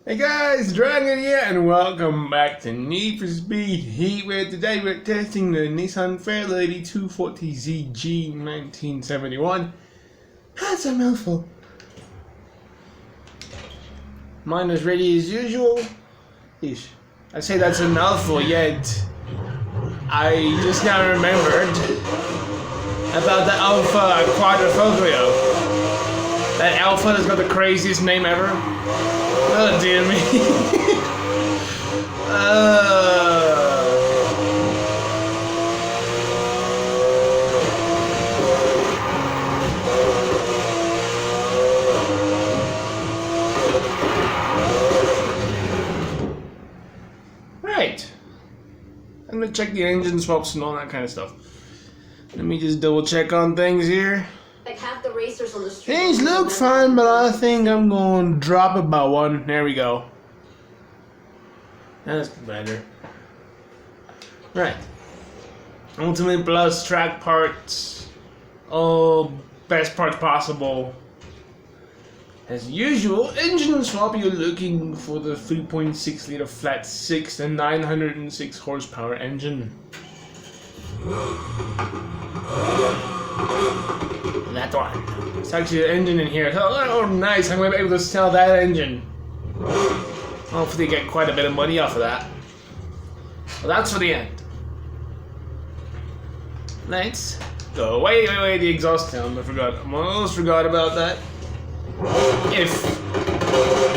Hey guys, Dragon here, and welcome back to Need for Speed Heat, where today we're testing the Nissan Fairlady 240ZG 1971. That's a mouthful. Mine is ready as usual. Ish. I say that's a mouthful, yet I just now remembered about the Alpha Quadrifoglio. That Alpha has got the craziest name ever. Oh dear me. Right. I'm gonna check the engine swaps and all that kind of stuff. Let me just double check on things here. Like half the racers on the street. Things look fine, but I think I'm going to drop it by one. There we go. That's better. Right. Ultimate Plus track parts. All best parts possible. As usual, engine swap, you're looking for the 3.6 liter flat 6 and 906 horsepower engine. That one. It's actually an engine in here. Oh, nice. I'm going to be able to sell that engine. Hopefully get quite a bit of money off of that. Well, that's for the end. Let's go. Wait, the exhaust sound. I almost forgot about that. If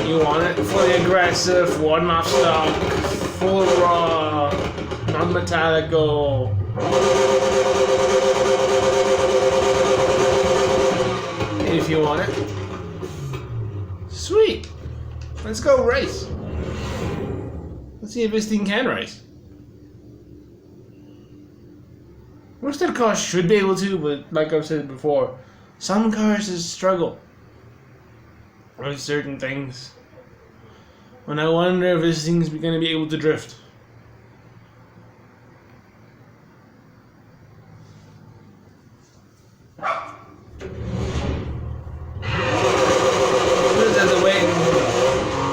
you want it fully aggressive, one off stock, full raw, non-metallical. If you want it. Sweet. Let's go race. Let's see if this thing can race. Most of the cars should be able to, but like I've said before, some cars just struggle with certain things. And I wonder if this thing's going to be able to drift.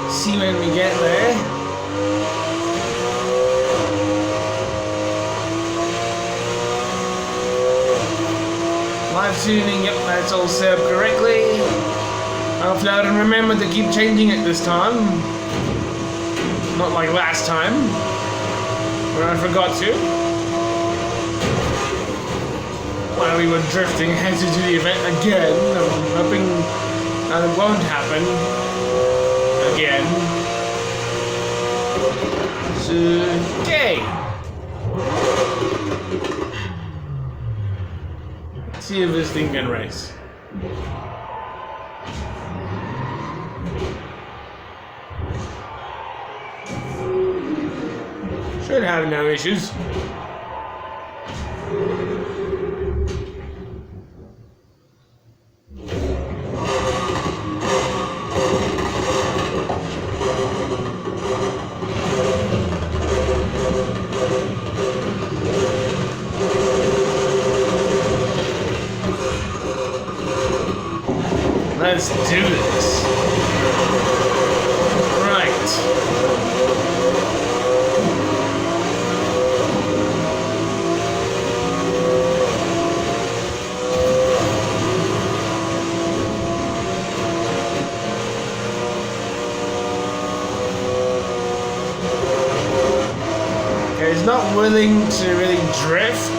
See when we get there. Live tuning, yep, that's all set up correctly. Hopefully I don't remember to keep changing it this time. Not like last time, where I forgot to. While we were drifting, had to do the event again. I'm hoping that it won't happen. Again. Okay. Let's see if this thing can race. Should have no issues. Let's do this. Right. Okay, he's not willing to really drift.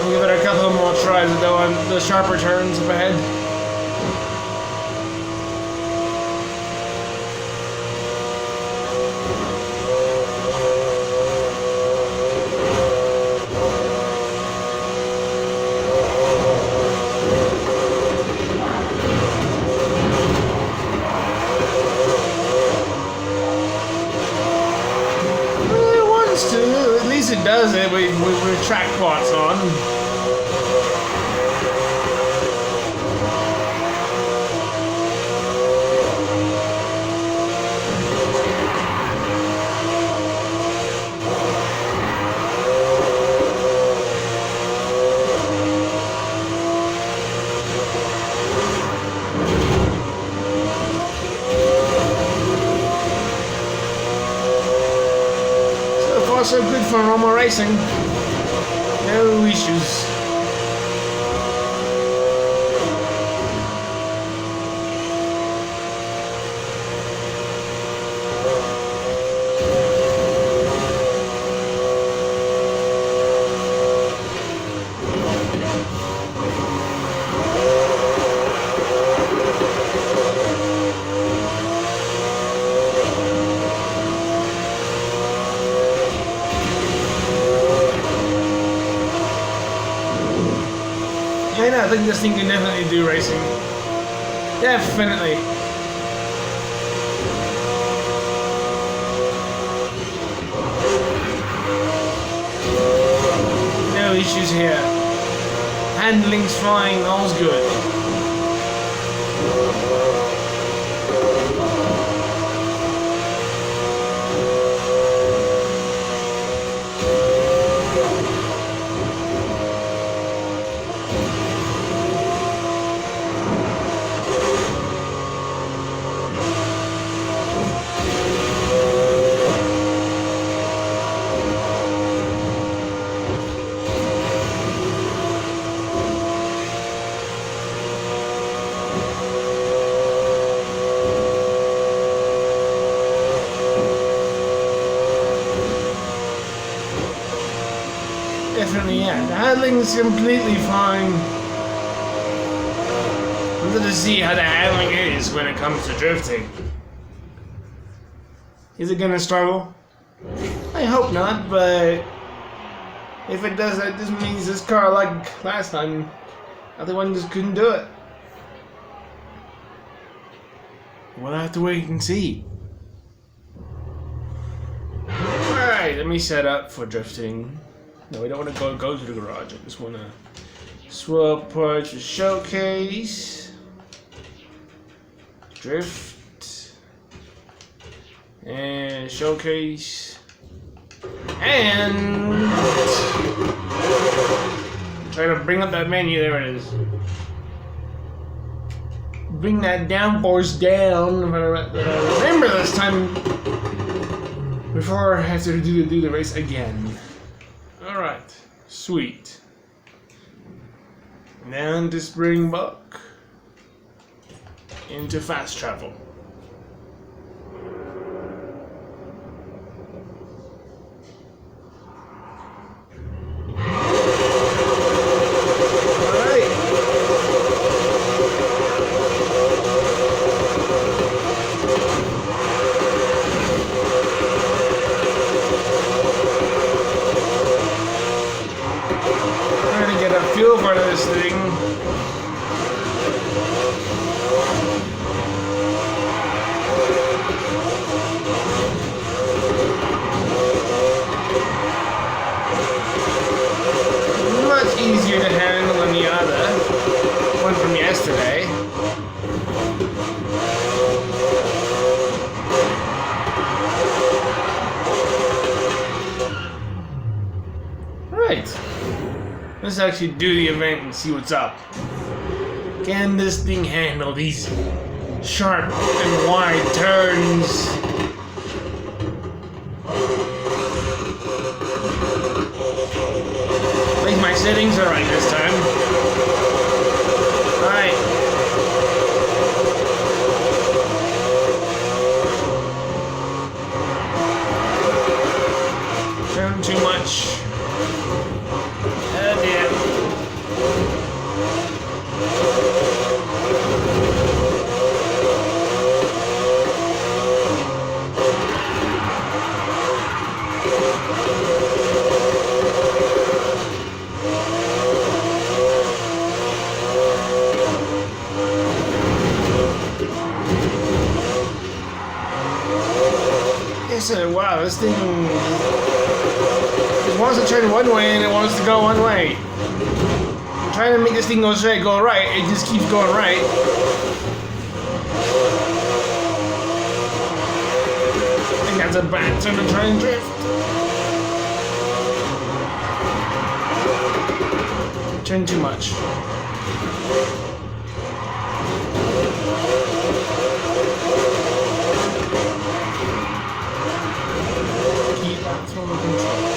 I'll give it a couple more tries though on the sharper turns up ahead. Well, it wants to, at least it does it with track plots on. also good for normal racing. No issues. I think this thing can definitely do racing. Definitely. No issues here. Handling's fine, all's good. Definitely, yeah. The handling's completely fine. I'm going to see how the handling is when it comes to drifting. Is it gonna struggle? I hope not, but if it does, that just means this car, like last time, other one just couldn't do it. We'll have to wait and see. Alright, let me set up for drifting. No, we don't want to go to the garage. I just want to swap parts for showcase, drift, and showcase, and try to bring up that menu. There it is. Bring that downforce down. If I remember this time before I have to do the race again. Alright, sweet. Now to Springbok into fast travel. Feel for this thing. Much easier to handle than the other one from yesterday. Right. Let's actually do the event and see what's up. Can this thing handle these sharp and wide turns? I think my settings are right this time. Alright. Turn too much. Wow, this thing it wants to turn one way and it wants to go one way. I'm trying to make this thing go straight, go right, it just keeps going right. I think that's a bad turn to try and drift. Turn too much. Keep that throttle control.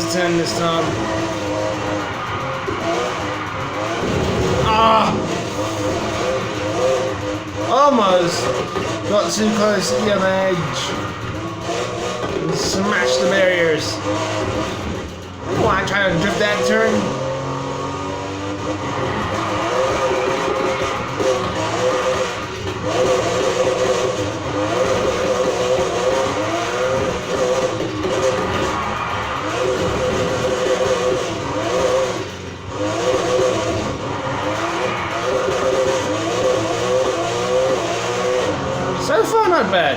this turn this time. Ah! Almost got too close to the other edge. And smashed the barriers. Why try to drift that turn? So far, not bad.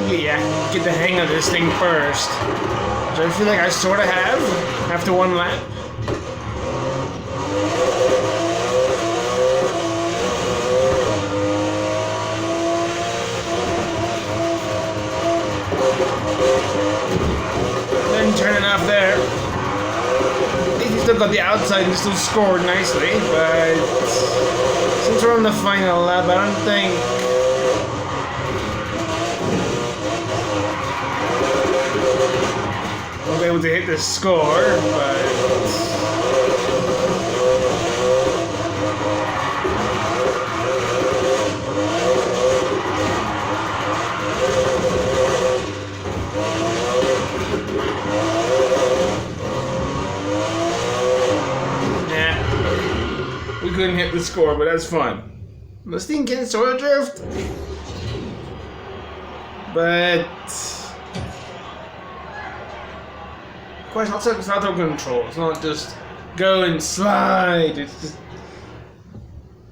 Yeah, get the hang of this thing first. Which I feel like I sort of have after one lap. Turn it off there. He still got the outside and still scored nicely, but since we're on the final lap, I don't think we'll be able to hit the score, but couldn't hit the score, but that's fun. This thing can sort of drift, but of course, it's not auto control. It's not just go and slide. It's just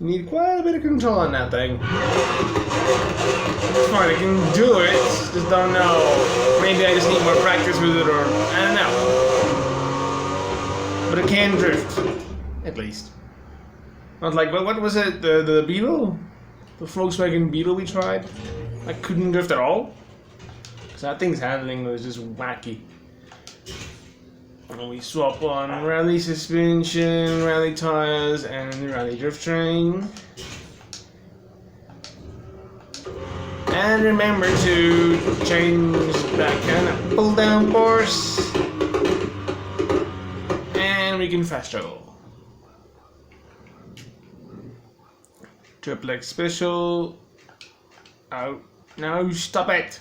you need quite a bit of control on that thing. It's fine. I can do it. Just don't know. Maybe I just need more practice with it, or I don't know. But it can drift, at least. Not like, what was it, the Beetle? The Volkswagen Beetle we tried? I couldn't drift at all. So that thing's handling was just wacky. And we swap on rally suspension, rally tires, and rally drift train. And remember to change back and pull down force. And we can fast travel. Triple X special. Oh, no, stop it.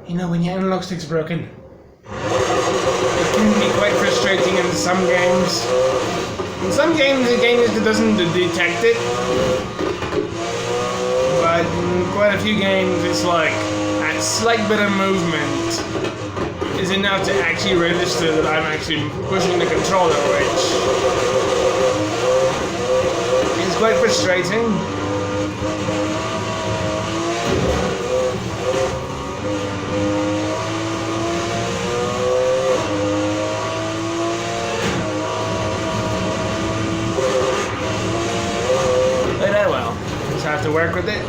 You know, when your analog stick's broken, it can be quite frustrating in some games. In some games, the game doesn't detect it. But in quite a few games, it's like slight bit of movement is enough to actually register that I'm actually pushing the controller, which is quite frustrating. But oh well, just have to work with it.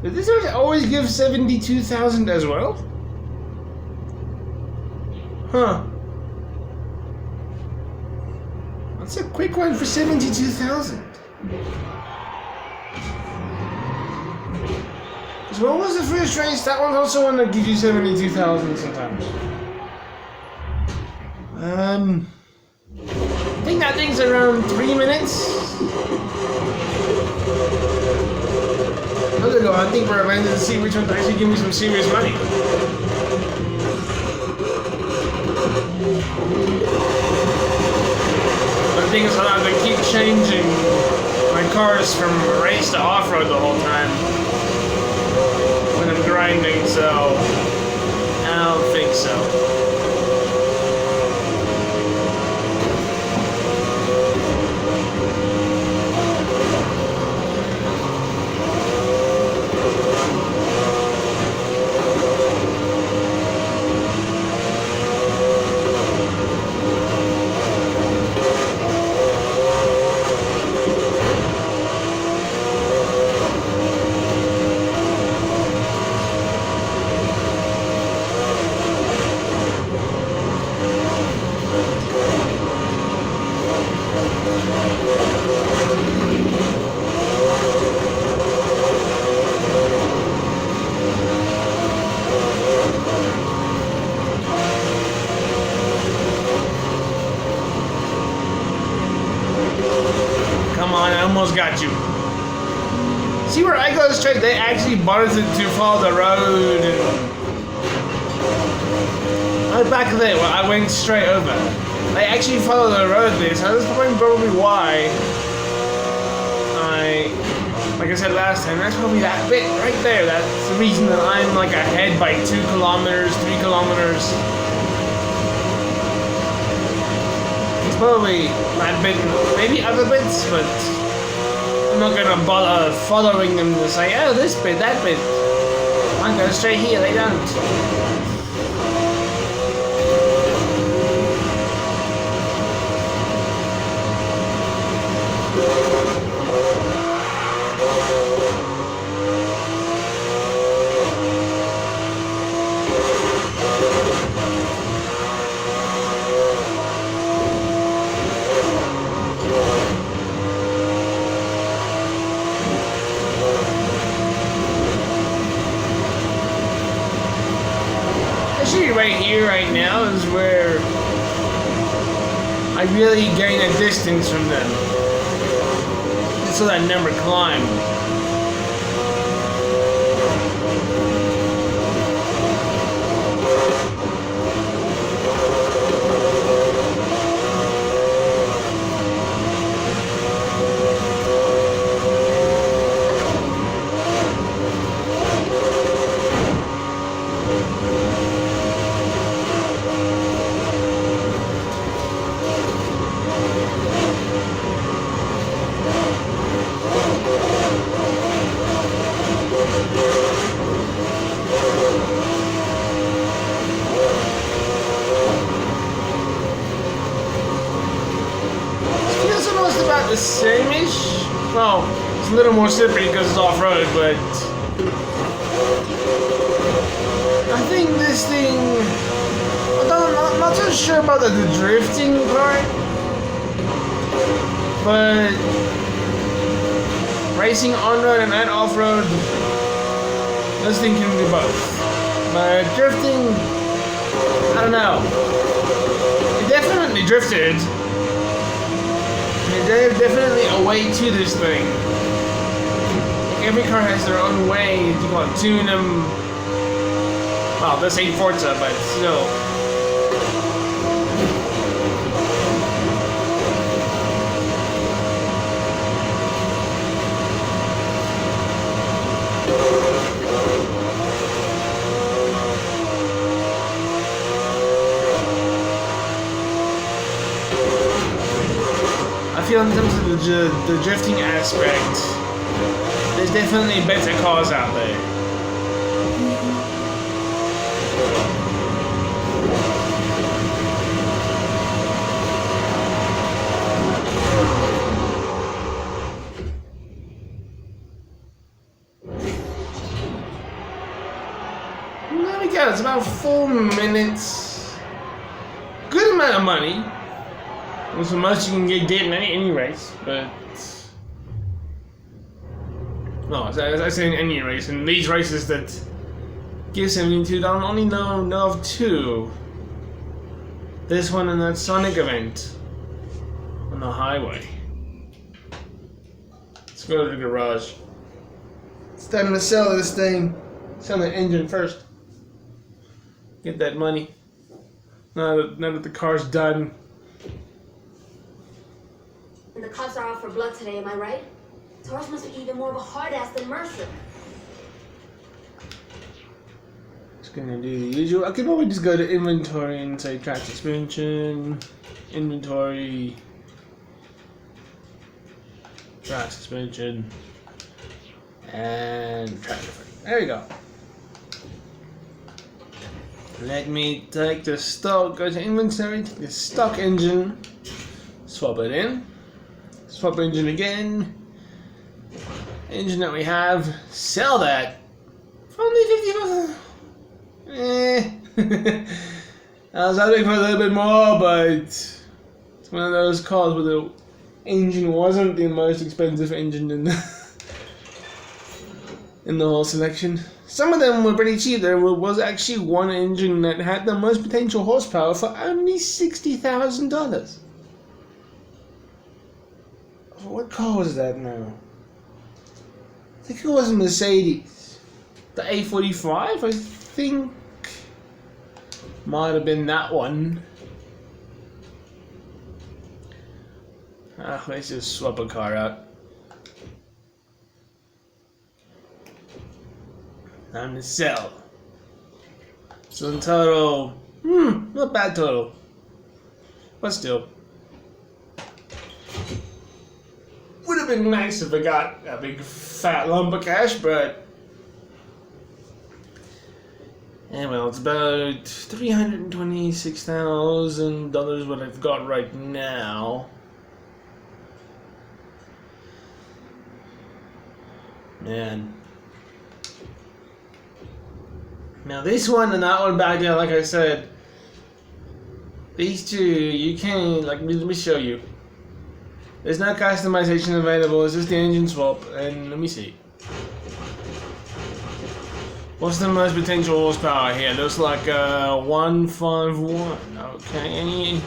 Did this always give 72,000 as well? Huh. That's a quick one for 72,000. So what was the first race? That one's also one that gives you 72,000 sometimes. I think that thing's around 3 minutes. I think we're about to see which one to actually give me some serious money. But the thing is, I have to keep changing my cars from race to off-road the whole time when I'm grinding, so I don't think so. almost got you. See where I go straight? They actually wanted to follow the road. And back there, well, I went straight over. They actually follow the road there, so that's probably why like I said last time, that's probably that bit right there. That's the reason that I'm like ahead by 2 kilometers, 3 kilometers. It's probably that bit, maybe other bits, but I'm not gonna bother following them to say, oh, this bit, that bit. I'm going straight here, they don't. Actually, right here, right now, is where I really gain a distance from them. So that number climb. About the same-ish. Well, it's a little more slippery because it's off-road, but I think this thing, I'm not so sure about the drifting part, but racing on-road and off-road, this thing can do both. But drifting, I don't know. It definitely drifted. There's definitely a way to this thing. Every car has their own way. You want to tune them. Well, this ain't Forza, but still. I feel in terms of the drifting aspect, there's definitely better cars out there. There we go, it's about 4 minutes. Good amount of money. It's the most you can get in any race, but no, I say in any race. In these races that give 72, I only know of 2. This one and that Sonic event on the highway. Let's go to the garage. It's time to sell this thing. Sell the engine first. Get that money. Now that the car's done. And the cops are out for blood today, am I right? Taurus must be even more of a hard ass than Mercer. Just gonna do the usual. I could probably just go to inventory and say track suspension, inventory, track suspension, and track suspension. There we go. Let me take the stock, go to inventory, take the stock engine, swap it in. Swap engine again. Engine that we have. Sell that. For only 50 bucks. I was hoping for a little bit more, but it's one of those cars where the engine wasn't the most expensive engine in the whole selection. Some of them were pretty cheap. There was actually one engine that had the most potential horsepower for only $60,000. What car was that now? I think it was a Mercedes. The A45, I think. Might have been that one. Let's just swap a car out. Time to sell. So in total, not bad total. But still. Would have been nice if I got a big fat lump of cash, but well, it's about $326,000 what I've got right now. Man. Now this one and that one back there, like I said, these two, you can, like, let me show you. There's no customization available, it's just the engine swap, and let me see. What's the most potential horsepower here? Looks like 151, okay.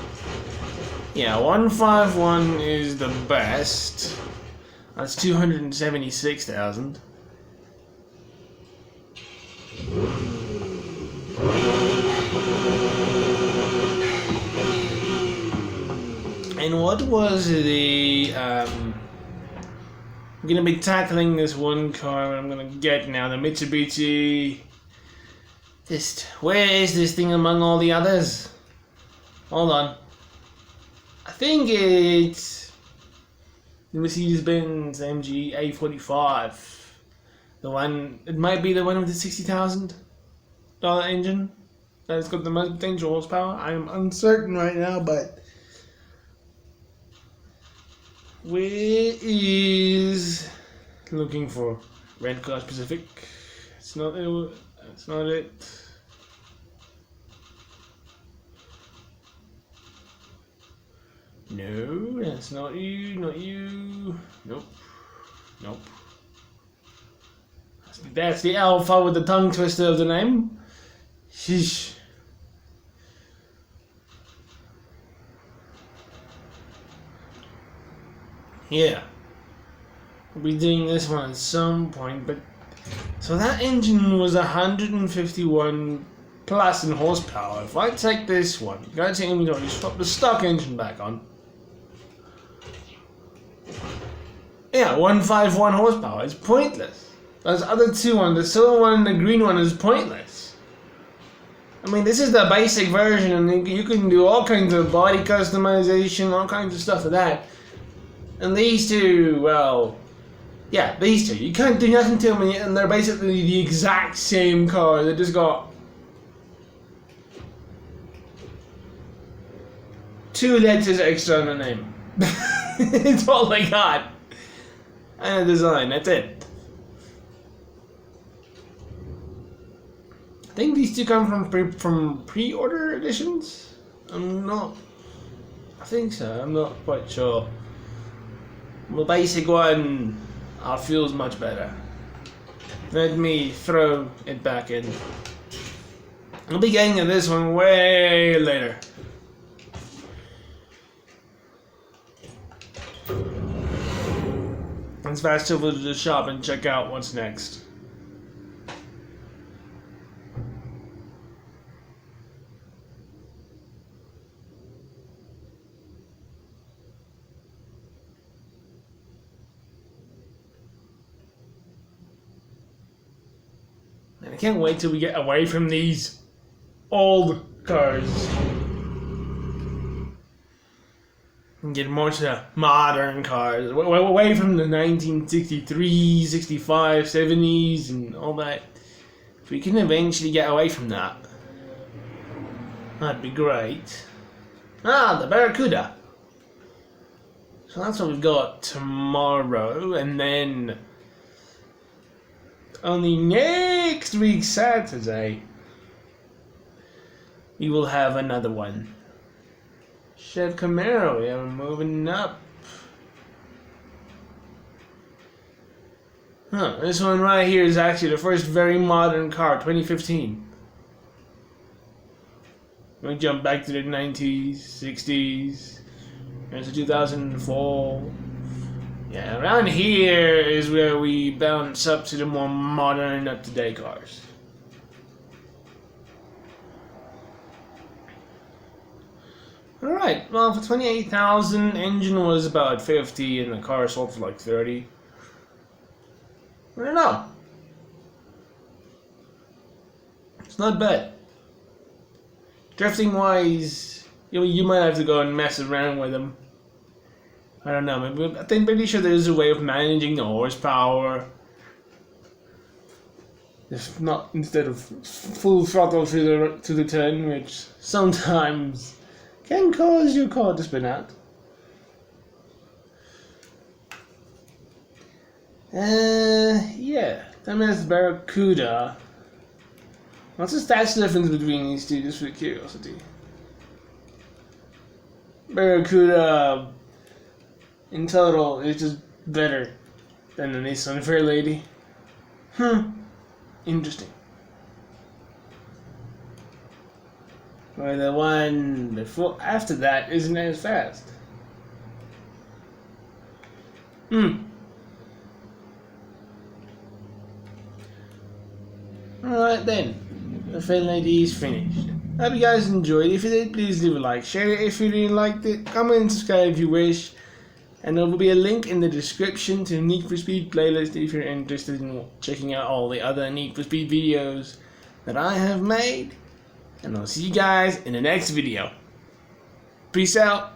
Yeah, 151 is the best. That's 276,000. And what was the I'm gonna be tackling this one car I'm gonna get now, the Mitsubishi. Where is this thing among all the others? Hold on. I think it's the Mercedes-Benz AMG A45. The one, it might be the one with the $60,000 engine that's got the most potential horsepower. I'm uncertain right now, but where is looking for Red Car Specific? It's not it. It's not it. No, that's not you. Not you. Nope. Nope. That's the Alpha with the tongue twister of the name. Sheesh. Yeah. We'll be doing this one at some point, but so that engine was 151 plus in horsepower. If I take this one, go to inventory, swap the stock engine back on. Yeah, 151 horsepower. It's pointless. Those other two ones, the silver one and the green one, is pointless. I mean, this is the basic version, and you can do all kinds of body customization, all kinds of stuff with that. And these two, well, yeah, these two, you can't do nothing to them, and they're basically the exact same car. They just got 2 letters extra on the name. It's all they got. And a design, that's it. I think these two come from pre-order editions. I think so. I'm not quite sure. The basic one feels much better. Let me throw it back in. I'll be getting to this one way later. Let's fast over to the shop and check out what's next. I can't wait till we get away from these old cars and get more to modern cars, away from the 1963, 65, 70s and all that. If we can eventually get away from that, that'd be great. Ah, the Barracuda. So that's what we've got tomorrow, and then only next week, Saturday, we will have another one. Chev Camaro, yeah, we're moving up. This one right here is actually the first very modern car, 2015. We jump back to the 90s, 60s, there's a 2004. Yeah, around here is where we bounce up to the more modern, up-to-date cars. Alright, well, for 28,000, engine was about 50 and the car sold for like 30. I don't know. It's not bad. Drifting wise, you might have to go and mess around with them. I don't know. Maybe, I think pretty sure there's a way of managing the horsepower. If not, instead of full throttle to the turn, which sometimes can cause your car to spin out. Yeah. That means Barracuda. What's the stats difference between these two, just for curiosity? Barracuda, in total, is just better than the NISSAN Fairlady. Interesting. Or the one before, after that isn't as fast. Alright then, the Fairlady is finished. I hope you guys enjoyed. If you did, please leave a like, share it if you really liked it, comment and subscribe if you wish. And there will be a link in the description to the Need for Speed playlist if you're interested in checking out all the other Need for Speed videos that I have made. And I'll see you guys in the next video. Peace out.